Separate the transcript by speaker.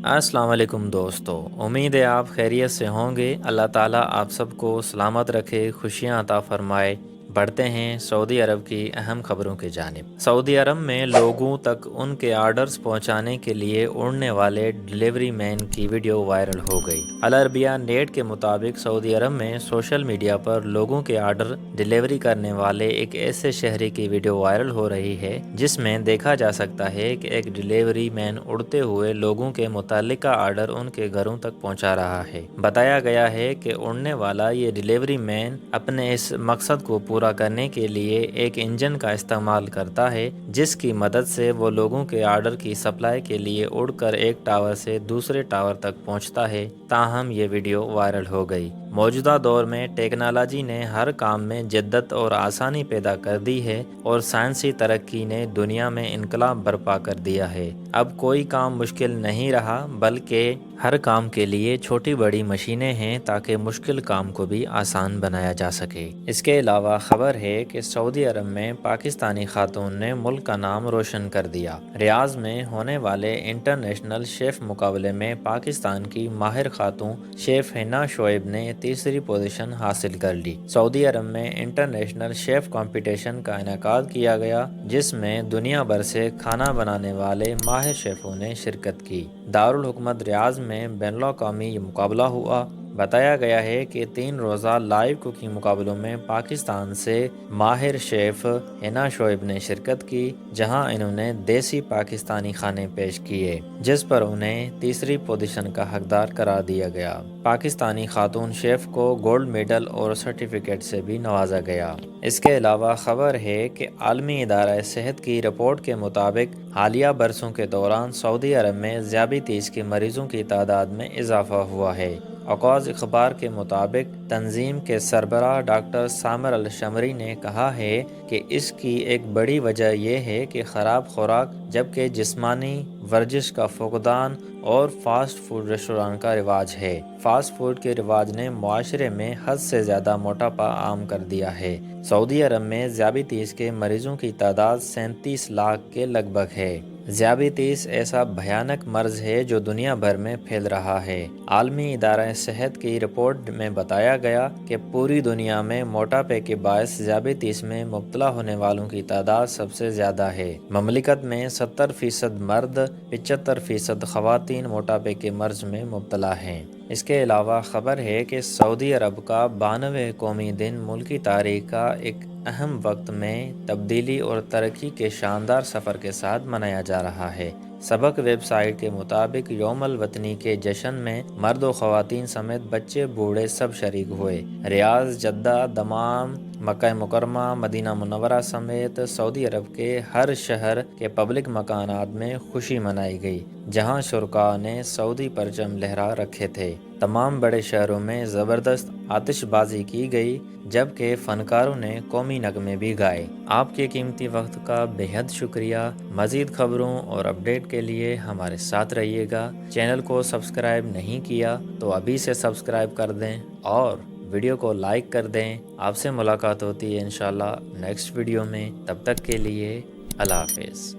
Speaker 1: السلام علیکم دوستو، امید ہے آپ خیریت سے ہوں گے۔ اللہ تعالیٰ آپ سب کو سلامت رکھے، خوشیاں عطا فرمائے۔ بڑھتے ہیں سعودی عرب کی اہم خبروں کی جانب۔ سعودی عرب میں لوگوں تک ان کے آرڈرز پہنچانے کے لیے اڑنے والے ڈلیوری مین کی ویڈیو وائرل ہو گئی۔ العربیہ نیٹ کے مطابق سعودی عرب میں سوشل میڈیا پر لوگوں کے آرڈر ڈلیوری کرنے والے ایک ایسے شہری کی ویڈیو وائرل ہو رہی ہے جس میں دیکھا جا سکتا ہے کہ ایک ڈلیوری مین اڑتے ہوئے لوگوں کے متعلقہ آرڈر ان کے گھروں تک پہنچا رہا ہے۔ بتایا گیا ہے کہ اڑنے والا یہ ڈلیوری مین اپنے اس مقصد کو پورا کرنے کے لیے ایک انجن کا استعمال کرتا ہے جس کی مدد سے وہ لوگوں کے آرڈر کی سپلائی کے لیے اڑ کر ایک ٹاور سے دوسرے ٹاور تک پہنچتا ہے۔ تاہم یہ ویڈیو وائرل ہو گئی۔ موجودہ دور میں ٹیکنالوجی نے ہر کام میں جدت اور آسانی پیدا کر دی ہے اور سائنسی ترقی نے دنیا میں انقلاب برپا کر دیا ہے۔ اب کوئی کام مشکل نہیں رہا بلکہ ہر کام کے لیے چھوٹی بڑی مشینیں ہیں تاکہ مشکل کام کو بھی آسان بنایا جا سکے۔ اس کے علاوہ خبر ہے کہ سعودی عرب میں پاکستانی خاتون نے ملک کا نام روشن کر دیا۔ ریاض میں ہونے والے انٹرنیشنل شیف مقابلے میں پاکستان کی ماہر خاتون شیف حنا شعیب نے تیسری پوزیشن حاصل کر لی۔ سعودی عرب میں انٹرنیشنل شیف کمپٹیشن کا انعقاد کیا گیا جس میں دنیا بھر سے کھانا بنانے والے ماہر شیفوں نے شرکت کی۔ دارالحکومت ریاض میں بین الاقوامی یہ مقابلہ ہوا۔ بتایا گیا ہے کہ 3 روزہ لائیو کوکنگ مقابلوں میں پاکستان سے ماہر شیف حنا شعیب نے شرکت کی جہاں انہوں نے دیسی پاکستانی کھانے پیش کیے جس پر انہیں تیسری پوزیشن کا حقدار قرار دیا گیا۔ پاکستانی خاتون شیف کو گولڈ میڈل اور سرٹیفکیٹ سے بھی نوازا گیا۔ اس کے علاوہ خبر ہے کہ عالمی ادارہ صحت کی رپورٹ کے مطابق حالیہ برسوں کے دوران سعودی عرب میں ذیابیطس کے مریضوں کی تعداد میں اضافہ ہوا ہے۔ اوقاز اخبار کے مطابق تنظیم کے سربراہ ڈاکٹر سامر الشمری نے کہا ہے کہ اس کی ایک بڑی وجہ یہ ہے کہ خراب خوراک جبکہ جسمانی ورزش کا فقدان اور فاسٹ فوڈ ریسٹوران کا رواج ہے۔ فاسٹ فوڈ کے رواج نے معاشرے میں حد سے زیادہ موٹاپا عام کر دیا ہے۔ سعودی عرب میں ذیابیطس کے مریضوں کی تعداد 37 لاکھ کے لگ بھگ ہے۔ ذیابیطس ایسا بھیانک مرض ہے جو دنیا بھر میں پھیل رہا ہے۔ عالمی ادارہ صحت کی رپورٹ میں بتایا گیا کہ پوری دنیا میں موٹاپے کے باعث ذیابیطس میں مبتلا ہونے والوں کی تعداد سب سے زیادہ ہے۔ مملکت میں 70% مرد، 75% خواتین موٹاپے کے مرض میں مبتلا ہیں۔ اس کے علاوہ خبر ہے کہ سعودی عرب کا 92 قومی دن ملکی تاریخ کا ایک اہم وقت میں تبدیلی اور ترقی کے شاندار سفر کے ساتھ منایا جا رہا ہے۔ سبق ویب سائٹ کے مطابق یوم الوطنی کے جشن میں مرد و خواتین سمیت بچے بوڑھے سب شریک ہوئے۔ ریاض، جدہ، دمام، مکہ مکرمہ، مدینہ منورہ سمیت سعودی عرب کے ہر شہر کے پبلک مکانات میں خوشی منائی گئی جہاں شرکاء نے سعودی پرچم لہرا رکھے تھے۔ تمام بڑے شہروں میں زبردست آتش بازی کی گئی جبکہ فنکاروں نے قومی نغمے بھی گائے۔ آپ کے قیمتی وقت کا بے حد شکریہ۔ مزید خبروں اور اپڈیٹ کے لیے ہمارے ساتھ رہیے گا۔ چینل کو سبسکرائب نہیں کیا تو ابھی سے سبسکرائب کر دیں اور ویڈیو کو لائک کر دیں۔ آپ سے ملاقات ہوتی ہے انشاءاللہ نیکسٹ ویڈیو میں۔ تب تک کے لیے اللہ حافظ۔